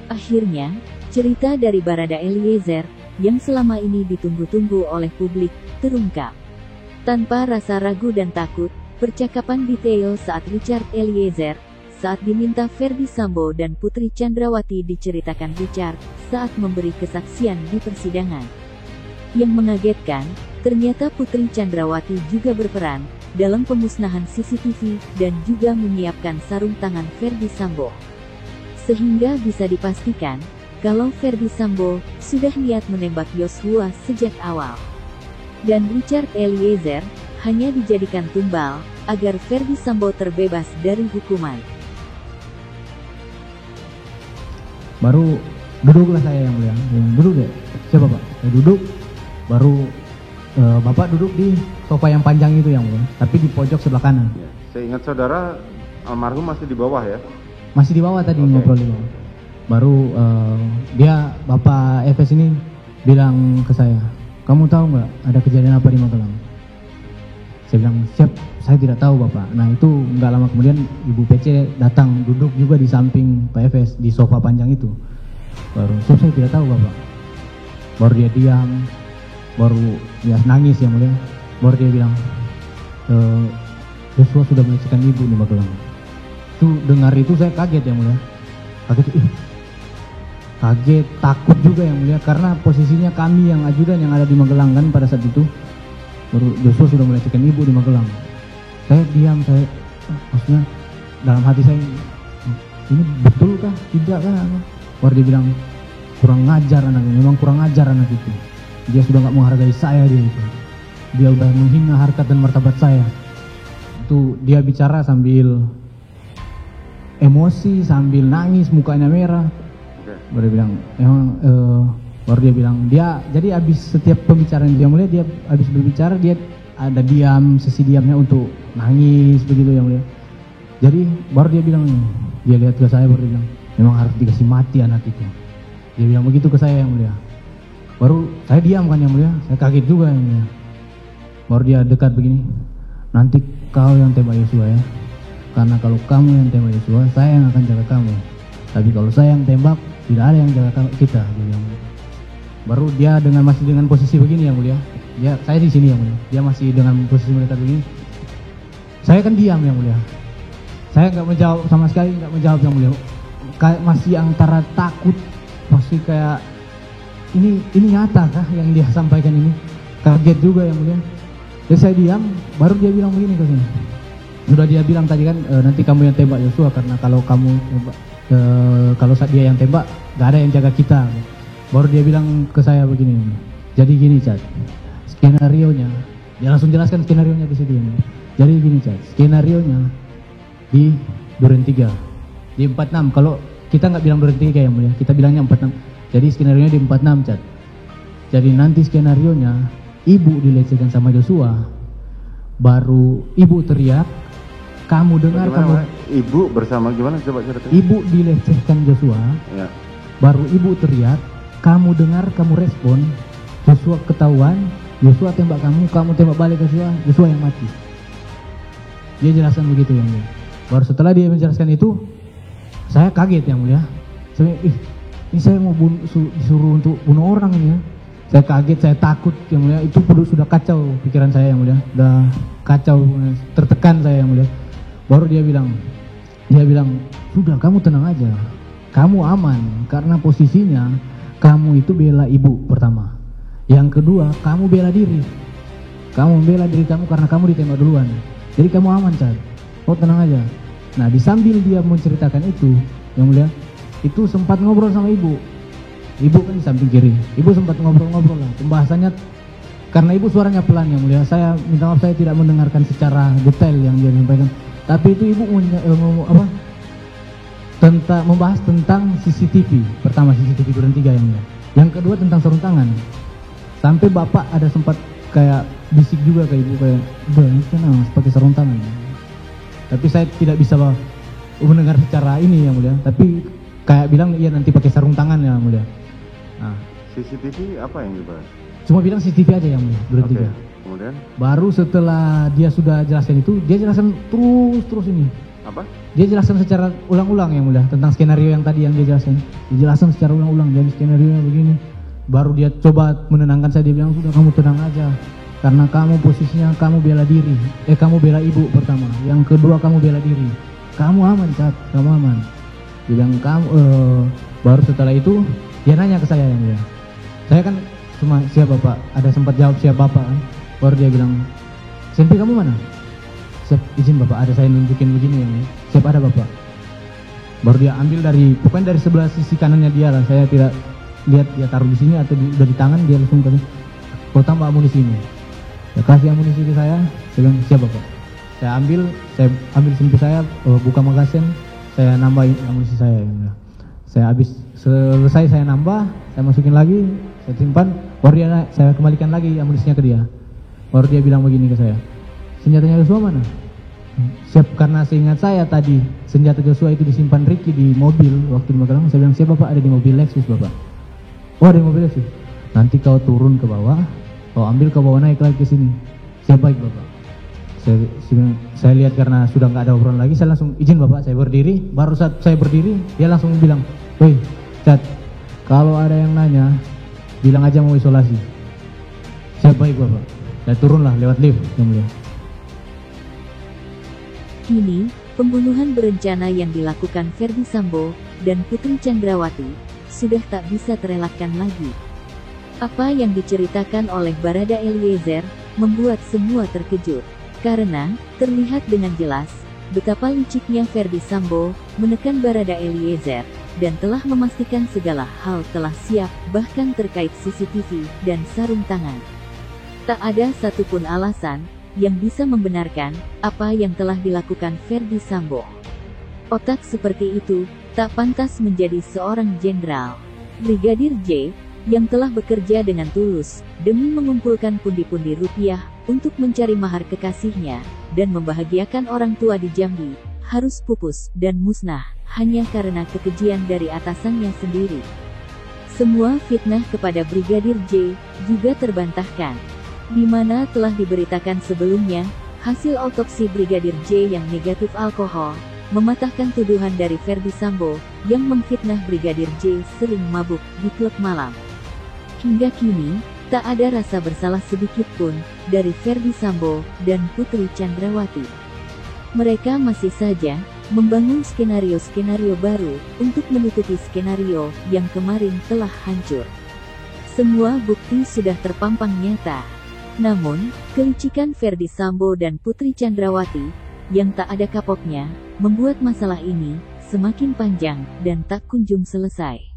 Akhirnya, cerita dari Barada Eliezer, yang selama ini ditunggu-tunggu oleh publik, terungkap. Tanpa rasa ragu dan takut, percakapan detail saat Richard Eliezer, saat diminta Ferdy Sambo dan Putri Chandrawati diceritakan Richard, saat memberi kesaksian di persidangan. Yang mengagetkan, ternyata Putri Chandrawati juga berperan dalam pemusnahan CCTV dan juga menyiapkan sarung tangan Ferdy Sambo. Sehingga bisa dipastikan, kalau Ferdy Sambo sudah niat menembak Yosua sejak awal. Dan Richard Eliezer hanya dijadikan tumbal agar Ferdy Sambo terbebas dari hukuman. Baru duduklah saya yang mulia. Duduk deh. Siapa Pak? Saya duduk. Baru Bapak duduk di sofa yang panjang itu yang mulia, tapi di pojok sebelah kanan. Ya. Saya ingat saudara almarhum masih di bawah ya? Masih di bawah tadi ngobrol di bawah. Baru dia Bapak Efes ini bilang ke saya, kamu tahu nggak ada kejadian apa di Magelang? Saya bilang, siap, saya tidak tahu Bapak. Nah itu nggak lama kemudian Ibu PC datang duduk juga di samping Pak Efes di sofa panjang itu. Baru, saya tidak tahu Bapak. Baru dia diam, baru dia nangis yang mulia. Baru dia bilang, Joshua sudah melecehkan ibu di Magelang. Itu dengar itu saya kaget yang mulia. Kaget, takut juga yang mulia, karena posisinya kami yang ajudan yang ada di Magelang kan pada saat itu. Baru Joshua sudah melecehkan ibu di Magelang. Saya diam, maksudnya dalam hati saya, ini betul kah? Tidak kah? Baru dia bilang, kurang ngajar anak ini, memang kurang ngajar anak itu. Dia sudah nggak menghargai saya dia itu. Dia udah menghina harkat dan martabat saya. Itu dia bicara sambil emosi, sambil nangis, mukanya merah. Baru dia bilang, baru dia bilang, dia jadi habis setiap pembicaraan dia mulia, dia habis berbicara dia ada diam, sesi diamnya untuk nangis begitu yang mulia. Jadi baru dia bilang, dia lihat ke saya baru dia bilang, memang harus dikasih mati anak itu. Dia bilang begitu ke saya yang mulia. Baru saya diam kan yang mulia, saya kaget juga yang mulia. Baru dia dekat begini, nanti kau yang tembak Yosua ya, karena kalau kamu yang tembak Yosua, saya yang akan jaga kamu. Tapi kalau saya yang tembak, tidak ada yang jaga kita. Dia bilang. Baru dia masih dengan posisi begini yang mulia. Saya di sini yang mulia. Dia masih dengan posisi mendekat begini. Saya kan diam yang mulia. Saya nggak menjawab sama sekali, nggak menjawab yang mulia. Kayak masih antara takut, masih kayak ini nyata kah yang dia sampaikan ini? Kaget juga yang mulia. Jadi saya diam, baru dia bilang begini ke sini. Sudah dia bilang tadi kan, nanti kamu yang tembak Yosua, karena kalau kamu tembak, kalau dia yang tembak, gak ada yang jaga kita. Baru dia bilang ke saya begini. Jadi gini Chad, skenario-nya, dia langsung jelaskan skenario-nya di situ. Jadi gini Chad, skenario-nya di Duren 3, di 46. Kalau kita nggak bilang Duren 3 yang mulia, kita bilangnya 46. Jadi skenario-nya di 46 Chad. Jadi nanti skenario-nya, ibu dilecehkan sama Joshua, baru ibu teriak, kamu dengar bagaimana, ibu bersama gimana coba cerita. Ibu dilecehkan Joshua, ya. Baru ibu teriak, kamu dengar, kamu respon, Joshua ketahuan, Joshua tembak kamu tembak balik Joshua yang mati. Dia jelaskan begitu yang mulia. Baru setelah dia menjelaskan itu, saya kaget yang mulia. Ini saya mau disuruh untuk bunuh orang ini ya. Saya kaget, saya takut yang mulia. Itu sudah kacau pikiran saya yang mulia, udah kacau, tertekan saya yang mulia. Baru dia bilang, sudah kamu tenang aja, kamu aman, karena posisinya kamu itu bela ibu pertama. Yang kedua, kamu bela diri. Kamu bela diri kamu karena kamu ditembak duluan. Jadi kamu aman Chad, kau tenang aja. Nah disambil dia menceritakan itu, yang mulia, itu sempat ngobrol sama ibu. Ibu kan di samping kiri, ibu sempat ngobrol-ngobrol lah. Pembahasannya, karena ibu suaranya pelan yang mulia, saya minta maaf saya tidak mendengarkan secara detail yang dia sampaikan. Tapi itu ibu membahas tentang CCTV. Pertama CCTV Duren 3 yang mulia. Yang kedua tentang sarung tangan. Sampai bapak ada sempat kayak bisik juga ke ibu kayak, udah ini kan pakai sarung tangan. Tapi saya tidak bisa mendengar secara ini yang mulia. Tapi kayak bilang iya nanti pakai sarung tangan yang mulia. Nah, CCTV apa yang dibahas? Cuma bilang CCTV aja yang mulia Duren 3. Kemudian? Baru setelah dia sudah jelaskan itu, dia jelaskan terus ini. Apa? Dia jelaskan secara ulang-ulang yang mulia tentang skenario yang tadi yang dia jelaskan. Dia jelaskan secara ulang-ulang, jadi skenario begini. Baru dia coba menenangkan saya, dia bilang sudah kamu tenang aja. Karena kamu posisinya kamu bela diri. Kamu bela ibu pertama. Yang kedua kamu bela diri. Kamu aman, Cat, kamu aman. Dia bilang baru setelah itu dia nanya ke saya yang mulia. Saya kan cuma siapa Pak? Ada sempat jawab siapa Bapak kan? Baru dia bilang, "Sempi kamu mana?" "Siap, izin Bapak, ada saya nunjukin begini yang mulia." "Siap, ada Bapak." Baru dia ambil pokoknya dari sebelah sisi kanannya dia lah. Saya tidak lihat dia taruh di sini atau dari tangan, dia langsung kasih, "Kau tambah amunisi ini." Dia kasih amunisi ke saya bilang, "Siap Bapak." Saya ambil sempi saya, buka magasin, saya nambahin amunisi saya yang mulia. Saya habis selesai saya nambah, saya masukin lagi, saya simpan, baru saya kembalikan lagi amunisinya ke dia. Baru dia bilang begini ke saya, "Senjatanya Joshua mana?" "Siap." Karena seingat saya tadi senjata Joshua itu disimpan Ricky di mobil waktu di Magelang. Saya bilang, "Siap Bapak, ada di mobil Lexus Bapak." "Oh, ada di mobil Lexus. Nanti kau turun ke bawah, kau ambil, kau bawa naik lagi ke sini." "Siap, baik Bapak." Saya lihat karena sudah nggak ada obrolan lagi, saya langsung izin Bapak, saya berdiri. Baru saat saya berdiri, dia langsung bilang, "Woi, Cat, kalau ada yang nanya, bilang aja mau isolasi." "Siap, baik Bapak." Saya turunlah lewat lift yang mulia. Kini, pembunuhan berencana yang dilakukan Ferdy Sambo dan Putri Chandrawati sudah tak bisa terelakkan lagi. Apa yang diceritakan oleh Barada Eliezer membuat semua terkejut, karena terlihat dengan jelas betapa liciknya Ferdy Sambo menekan Barada Eliezer dan telah memastikan segala hal telah siap, bahkan terkait CCTV dan sarung tangan. Tak ada satupun alasan yang bisa membenarkan apa yang telah dilakukan Ferdy Sambo. Otak seperti itu tak pantas menjadi seorang jenderal. Brigadir J yang telah bekerja dengan tulus demi mengumpulkan pundi-pundi rupiah untuk mencari mahar kekasihnya dan membahagiakan orang tua di Jambi, harus pupus dan musnah hanya karena kekejian dari atasannya sendiri. Semua fitnah kepada Brigadir J juga terbantahkan, di mana telah diberitakan sebelumnya hasil otopsi Brigadir J yang negatif alkohol mematahkan tuduhan dari Ferdy Sambo yang memfitnah Brigadir J sering mabuk di klub malam. Hingga kini, tak ada rasa bersalah sedikit pun dari Ferdy Sambo dan Putri Chandrawati. Mereka masih saja membangun skenario-skenario baru untuk menutupi skenario yang kemarin telah hancur. Semua bukti sudah terpampang nyata. Namun, kelicikan Ferdy Sambo dan Putri Chandrawati yang tak ada kapoknya membuat masalah ini semakin panjang dan tak kunjung selesai.